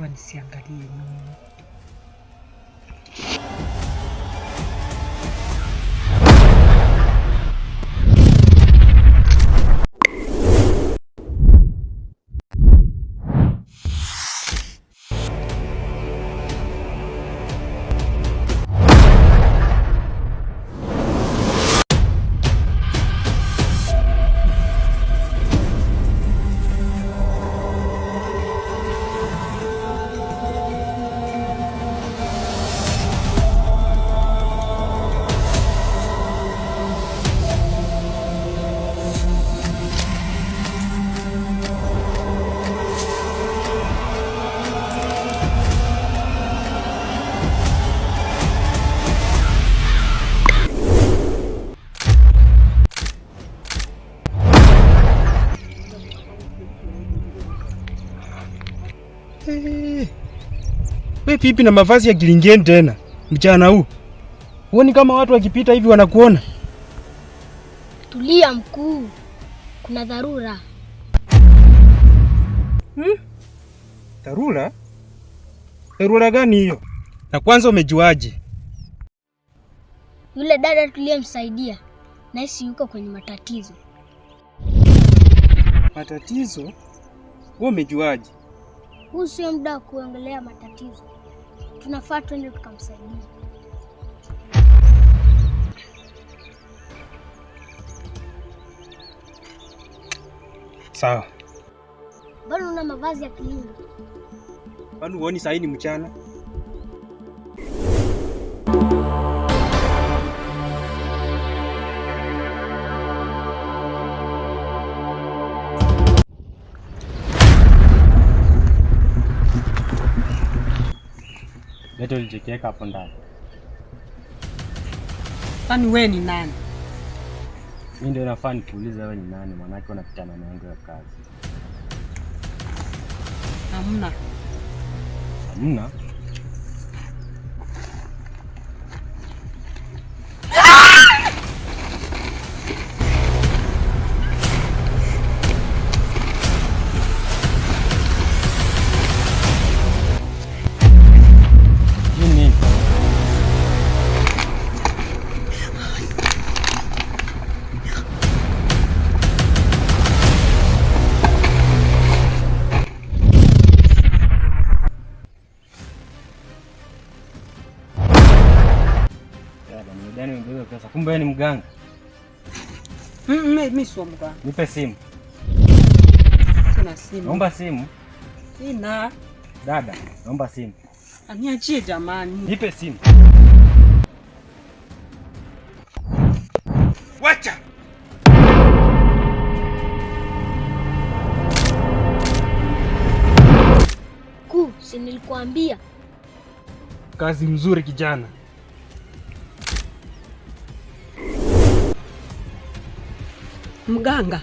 nimeambiwa nisiangalie nyuma. Wewe vipi na mavazi ya kilingeni tena mchana huu? Huoni kama watu wakipita hivi wanakuona? Tulia mkuu, kuna dharura. Dharura? Dharura gani hiyo? Na kwanza umejuaje? Yule dada tuliyemsaidia nahisi yuko kwenye matatizo. Matatizo? Wewe umejuaje? Huu sio muda wa kuongelea matatizo. Tunafaa twende tukamsaidia. Sawa. Mbona una mavazi ya kilinda? Kwani huoni saa hii ni mchana? Leto ulichekeka hapo ndani. Kwani wewe ni nani? Mimi ndio nafaa nikuulize wewe ni nani, manake unapitana na yangu ya kazi. Hamna. Hamna? Kumbe ni mganga. Mimi sio mganga. Nipe simu. Sina simu. Naomba simu. Sina. Dada, naomba simu. Niachie jamani. Nipe simu. Wacha. Si nilikuambia. Kazi mzuri kijana. Mganga.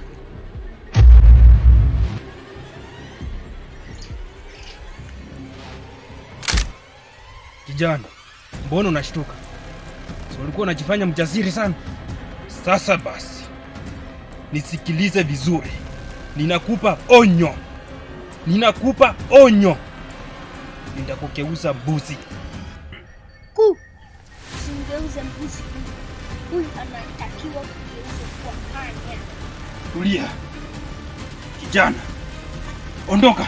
Kijana, mbona unashtuka? So ulikuwa unajifanya mjasiri sana. Sasa basi, nisikilize vizuri. Ninakupa onyo. Nitakugeuza mbuzi. Usimgeuze mbuzi. Huyu anatakiwa kugeuzwa kwa panya. Tulia. Kijana, ondoka.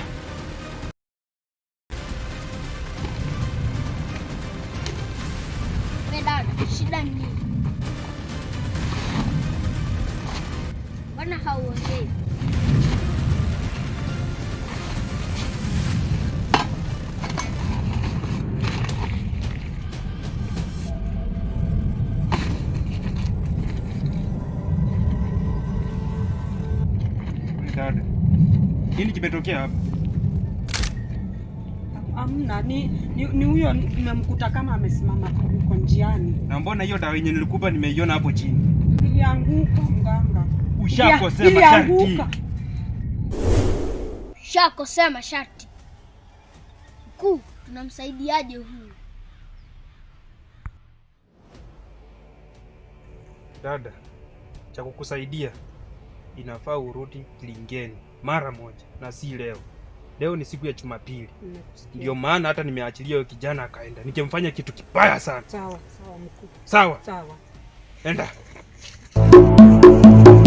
Dada, shida ni nini? Mbona hauongei? Dada, nini kimetokea hapa? Amna, ni huyo nimemkuta kama amesimama kwa njiani. Na mbona hiyo dawa yenye nilikupa nimeiona hapo chini? Ilianguka mganga. Ushakosea masharti. Ushakosea masharti. Mkuu, tunamsaidiaje huyu? Dada, cha kukusaidia inafaa urudi kilingeni mara moja na si leo. leo ni siku ya Jumapili. Ndio maana hata nimeachilia yule kijana akaenda. Nikimfanya kitu kibaya sana. Sawa, sawa mkuu. Sawa? Sawa. Enda.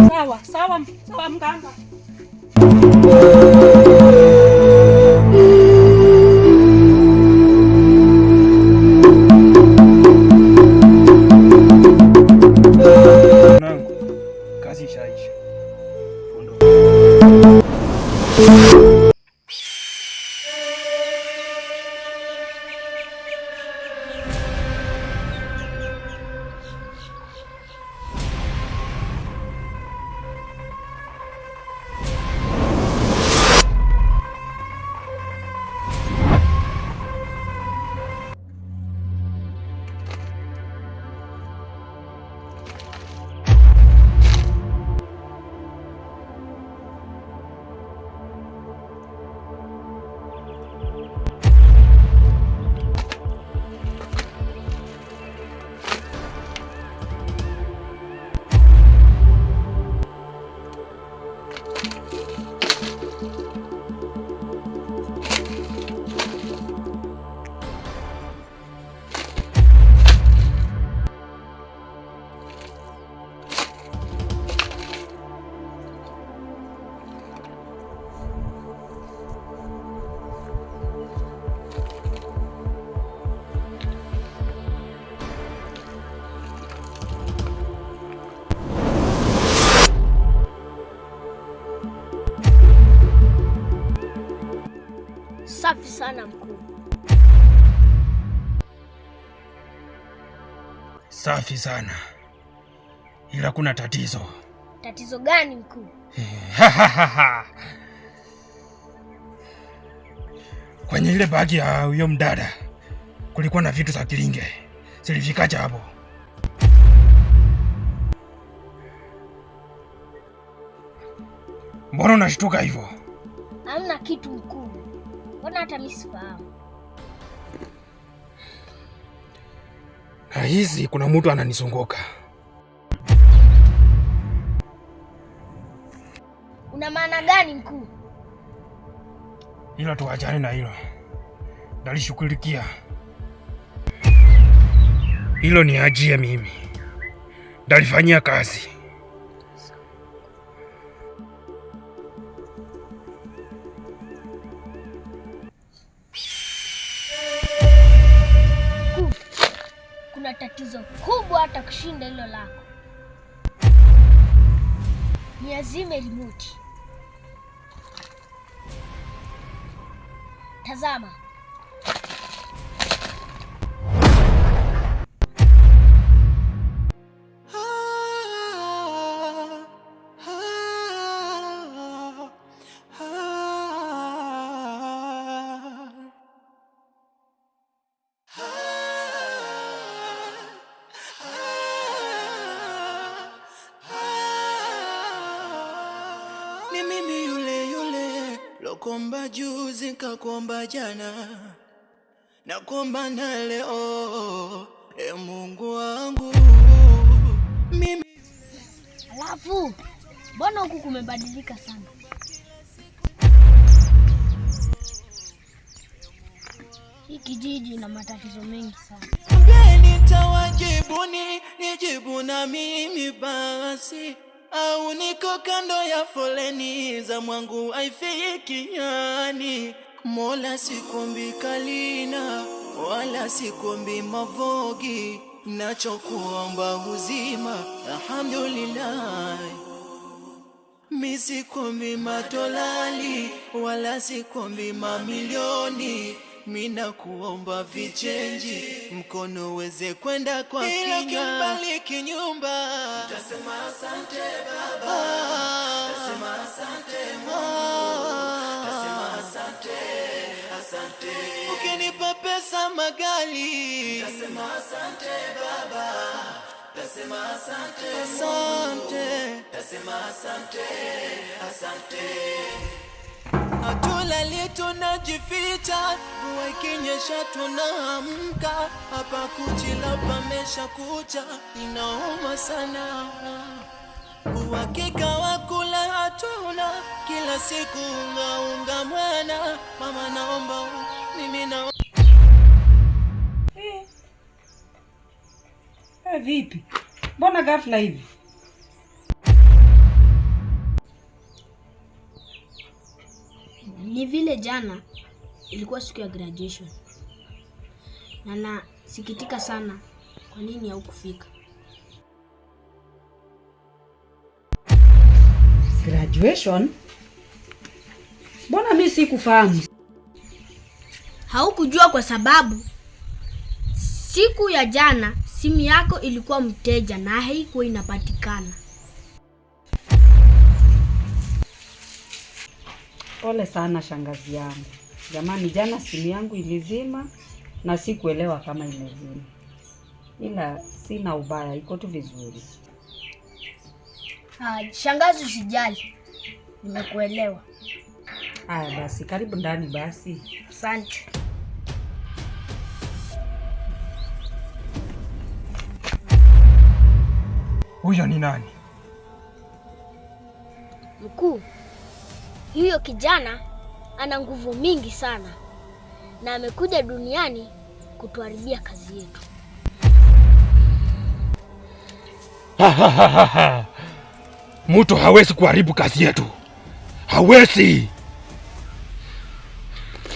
Sawa, sawa, sawa mganga. Kazi ishaisha. Safi sana mkuu. Safi sana. Ila kuna tatizo. Tatizo gani mkuu? Kwenye ile bagi ya huyo mdada kulikuwa na vitu za kilinge. Zilifikaje hapo? Mbona unashtuka hivyo? Hamna kitu mkuu. Mbona hata mimi sifahamu. Nahisi kuna mtu ananizunguka. Una maana gani mkuu? Ila tuachane na hilo. Nalishughulikia. Hilo ni ajia mimi. Nalifanyia kazi. Kuna tatizo kubwa hata kushinda hilo lako. Niazime remote. Tazama. Ni mimi yule lokomba juzi nikakuomba jana na kuomba na leo, Mungu wangu mimi. Alafu mbona huku kumebadilika sana? Hii kijiji na matatizo mengi sana. Nitawajibuni, nijibu na mimi basi, au niko kando ya foleni za mwangu haifiki yani. Mola sikombi kalina, wala sikombi mavogi, nachokuomba uzima, alhamdulillah. Mi sikombi matolali, wala sikombi mamilioni, mina kuomba vichenji, mkono weze kwenda kwa kinga. Ila kimbaliki nyumba, tasema asante baba, tasema asante Mungu, tasema asante, asante. Ukinipa pesa magali, tasema asante baba, tasema asante asante, tasema asante, asante. Hatulali tunajificha, mvua ikinyesha tunaamka, hapa kuchila pamesha kucha, inauma sana. Uhakika wa kula hatuna, kila kila siku unga mwana. Mama naomba mimi na vipi? Mbona ghafla hivi? Ni vile jana ilikuwa siku ya graduation. Na nasikitika sana kwa nini haukufika. Graduation? Mbona mimi sikufahamu? Haukujua kwa sababu siku ya jana simu yako ilikuwa mteja na haikuwa inapatikana. Pole sana shangazi yangu. Jamani, jana simu yangu ilizima na sikuelewa kama imezima. Ila sina ubaya, iko tu vizuri. Shangazi usijali. Nimekuelewa. Haya basi, karibu ndani basi. Asante. Huyo ni nani? Mkuu, huyo kijana ana nguvu mingi sana na amekuja duniani kutuharibia kazi yetu. Mtu hawezi kuharibu kazi yetu. Hawezi.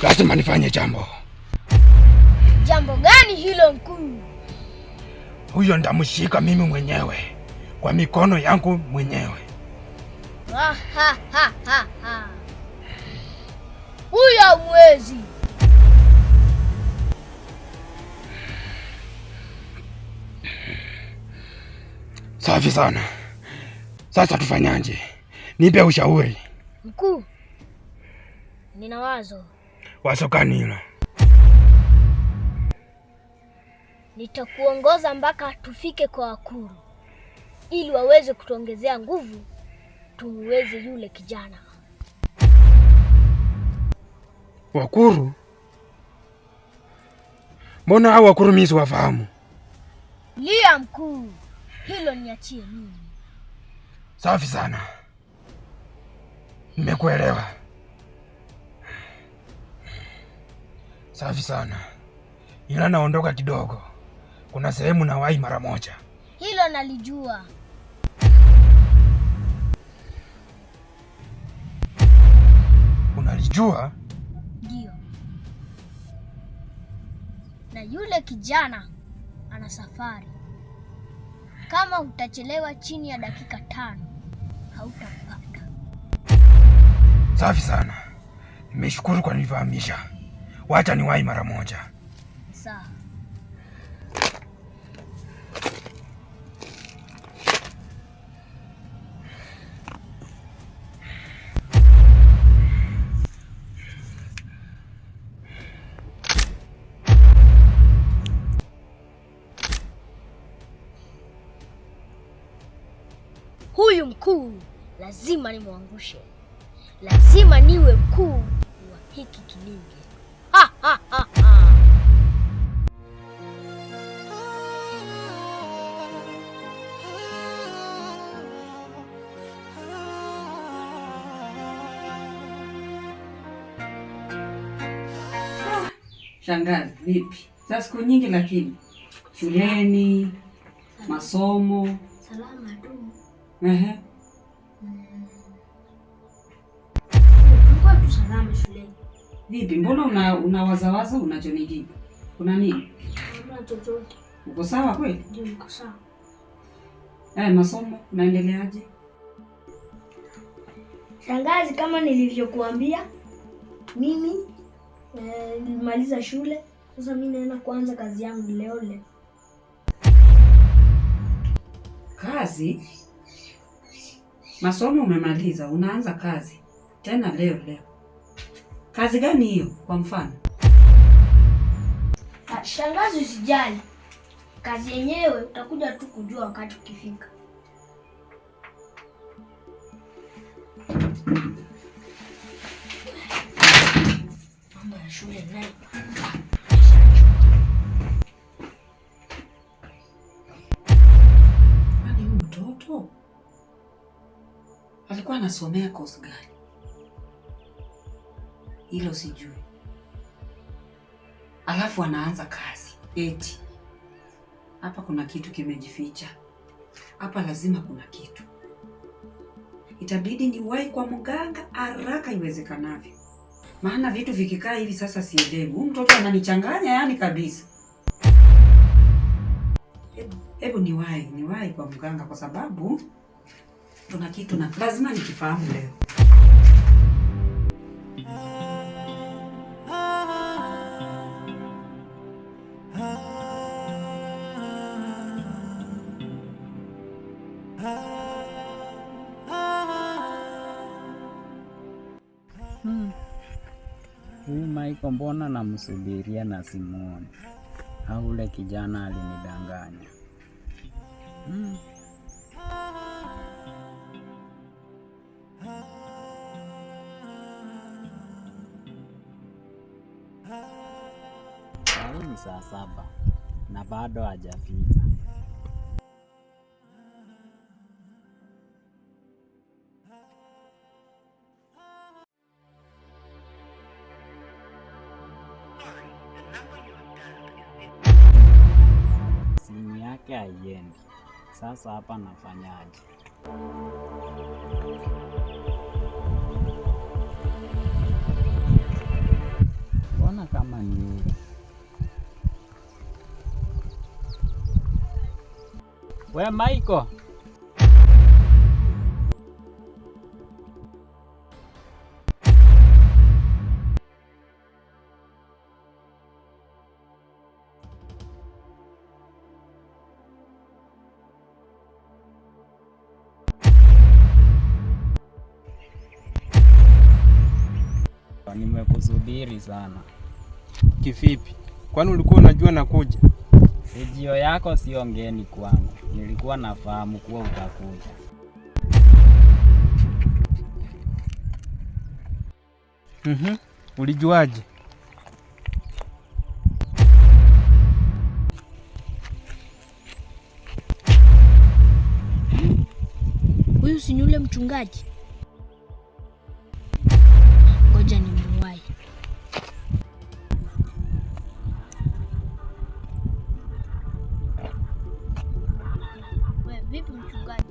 Lazima nifanye jambo. Jambo gani hilo mkuu? Huyo ndamshika mimi mwenyewe kwa mikono yangu mwenyewe. Huyo mwezi. Safi sana. Sasa tufanyaje? Nipe ushauri. Mkuu, nina wazo. Wazo gani hilo? Nitakuongoza mpaka tufike kwa wakuru ili waweze kutuongezea nguvu tumweze yule kijana. Wakuru? Mbona hao wakuru mimi siwafahamu? Lia mkuu, hilo niachie mimi. Safi sana. Nimekuelewa. Safi sana. Ila naondoka kidogo. Kuna sehemu nawahi mara moja. Hilo nalijua. Unalijua? Ndio. Na yule kijana ana safari. Kama utachelewa chini ya dakika 5, hautampata. Safi sana. Nimeshukuru kwa kunifahamisha. Wacha niwahi mara moja. Sawa. Huyu mkuu lazima nimwangushe. Lazima niwe mkuu wa hiki kilinge. Ha ha ha ha. Shangazi, vipi? Za siku nyingi lakini. Shuleni, masomo. Salama tu. Ehe. Tulikuwa tu salama shuleni. Vipi? Mbona unawazawaza unachonijibu? Kuna nini? Hamna chochote. Uko sawa kweli? Ndio niko sawa. Masomo unaendeleaje? Shangazi, kama nilivyokuambia, mimi nilimaliza shule. Sasa mimi naenda kuanza kazi yangu leo. Kazi? Masomo umemaliza, unaanza kazi tena leo. Kazi gani hiyo kwa mfano? Shangazi, usijali. Kazi yenyewe utakuja tu kujua wakati ukifika. Mambo ya shule nayo. Kwani huyu mtoto alikuwa anasomea course gani? hilo sijui. Alafu anaanza kazi eti hapa kuna kitu kimejificha hapa, lazima kuna kitu. Itabidi niwahi kwa mganga haraka iwezekanavyo, maana vitu vikikaa hivi sasa sielewi. Huyu mtoto ananichanganya yani kabisa. Hebu niwahi kwa mganga, kwa sababu kuna kitu na lazima nikifahamu leo. Huyu Michael mbona namsubiria na simuoni? Au ule kijana alinidanganya? Sasa ni saa 7 na bado hajafika. Simu yake haiendi. Sasa hapa nafanyaje? Mbona kama ni yule? We Michael. Nimekusubiri sana. Kivipi? Kwani ulikuwa unajua nakuja? Ujio yako sio ngeni kwangu. Nilikuwa nafahamu kuwa utakuja. Ulijuaje? Huyu si yule mchungaji? Ngoja nimuwahi. Wewe vipi mchungaji?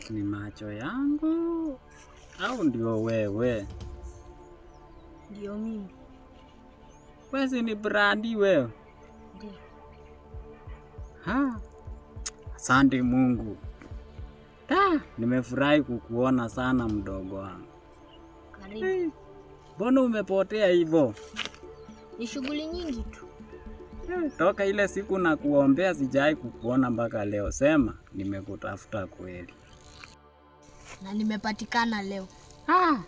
Ni macho yangu au ndio wewe? Ndio mimi. Wewe ni Brandi wewe? Ndio. Asante Mungu. Nimefurahi kukuona sana mdogo wangu. Karibu. Mbona umepotea hivyo? Ni shughuli nyingi tu. Toka ile siku na kuombea sijai kukuona mpaka leo. Sema nimekutafuta kweli. Na nimepatikana leo.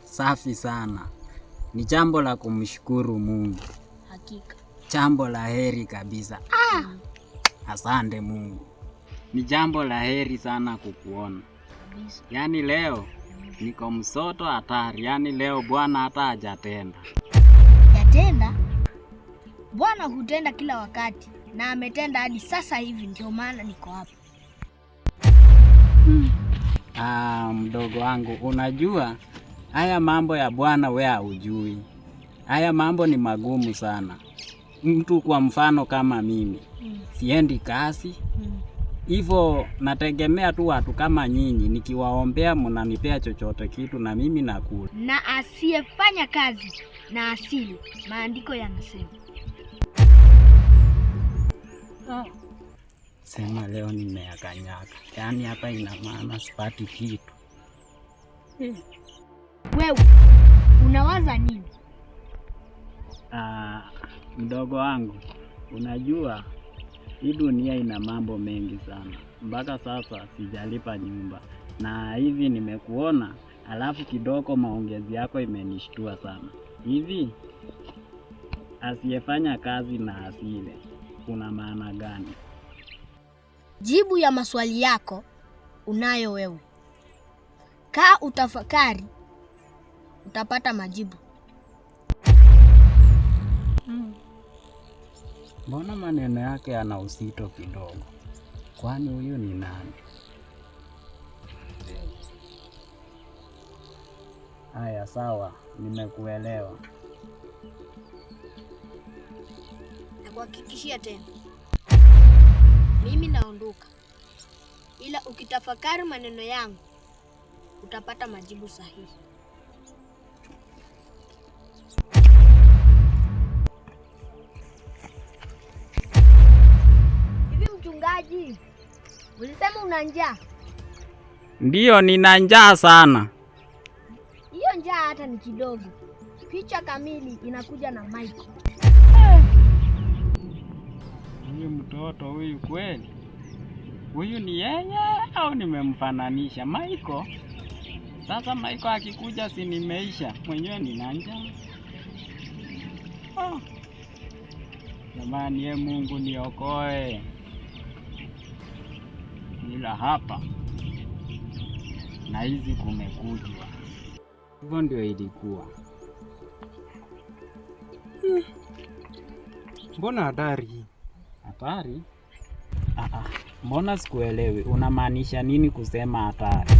Safi sana. Ni jambo la kumshukuru Mungu. Hakika. Jambo la heri kabisa. Asante Mungu. Ni jambo la heri sana kukuona. Kabisa. Yaani leo niko msoto hatari. Yaani leo Bwana hata hajatenda. Yatenda? Bwana hutenda kila wakati na ametenda hadi sasa hivi, ndio maana niko hapa. Mdogo wangu, unajua haya mambo ya Bwana wewe haujui. Haya mambo ni magumu sana. Mtu kwa mfano kama mimi, siendi kazi. Hivyo nategemea tu watu kama nyinyi, nikiwaombea mnanipea chochote kitu na mimi nakula. Na asiyefanya kazi na asili, maandiko yanasema. Sema leo nimeyakanyaga. Yaani hapa ina maana sipati kitu. Wewe unawaza nini? Mdogo wangu, unajua hii dunia ina mambo mengi sana. Mpaka sasa sijalipa nyumba. Na hivi nimekuona, alafu kidogo maongezi yako imenishtua sana. Hivi asiyefanya kazi na asile, kuna maana gani? Jibu ya maswali yako unayo wewe. Kaa utafakari, utapata majibu. Mbona maneno yake yana uzito kidogo? Kwani huyu ni nani? Haya, sawa, nimekuelewa. Nakuhakikishia tena, mimi naondoka, ila ukitafakari maneno yangu utapata majibu sahihi. Hivi mchungaji, ulisema una njaa? Ndiyo, nina njaa sana. Hiyo njaa hata ni kidogo. Picha kamili inakuja na Michael. Huyu mtoto huyu kweli? Huyu ni yeye au nimemfananisha Michael? Sasa Michael akikuja si nimeisha. Mwenyewe nina njaa. Jamani, ye Mungu niokoe. Ila hapa na hizi kumekujwa. Hivyo ndio ilikuwa. Mbona hatari? Hatari? Mbona sikuelewi. Unamaanisha nini kusema hatari?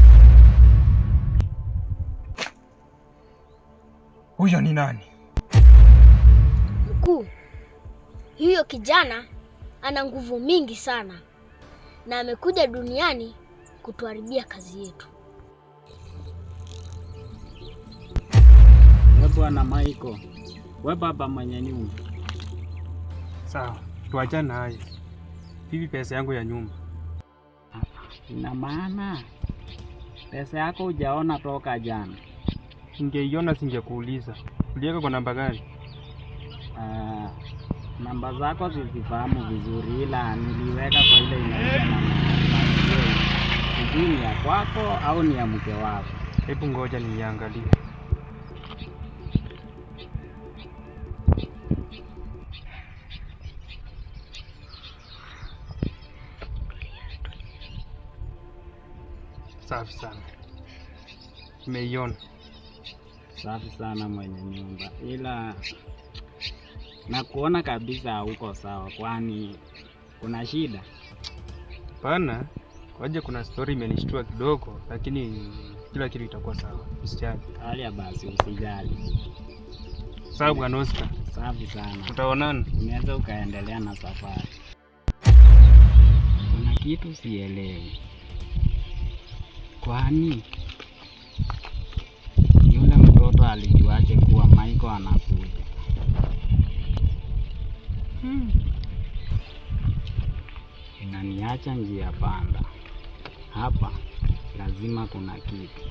Huyo ni nani? Mkuu, huyo kijana ana nguvu mingi sana na amekuja duniani kutuharibia kazi yetu. Bwana Michael, we baba mwenye nyumba. Sawa, tuachane naye. Vipi pesa yangu ya nyumba? Ina maana pesa yako hujaona toka jana? Ningeiona singekuuliza. Uliweka kwa namba gani? Namba zako sizifahamu vizuri, ila niliweka kwa ile inaitwa namba. Sijui ni ya kwako au ni ya mke wako. Hebu ngoja niangalie. Safi sana. Nimeiona. Safi sana mwenye nyumba, ila na kuona kabisa hauko sawa. Kwani kuna shida? Hapana, kwaje kuna story imenishtua kidogo, lakini kila kitu itakuwa sawa. Usijali. Haya basi, usijali. Sawa bwana Oscar. Safi sana. Tutaonana. Unaweza ukaendelea na safari. Kuna kitu sielewi. Kwani yule mtoto alijuaje kuwa Michael anakuja? Inaniacha njia panda. Hapa lazima kuna kitu.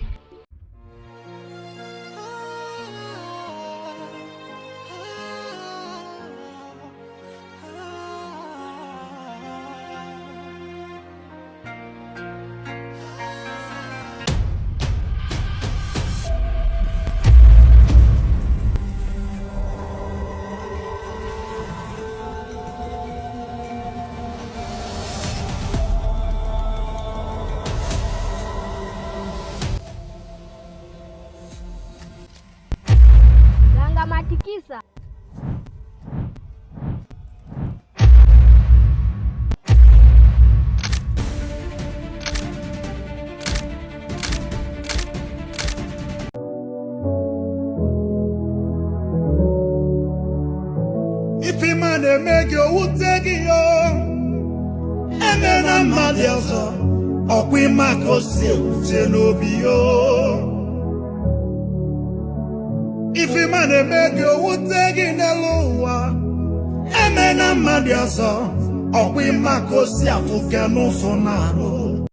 Matikisa. Ife mane mege utegi yo Emena madioso Okwi makose utenobi yo Ife mane mege utegi neluwa Emena madioso Okwi makose afuke nusunaro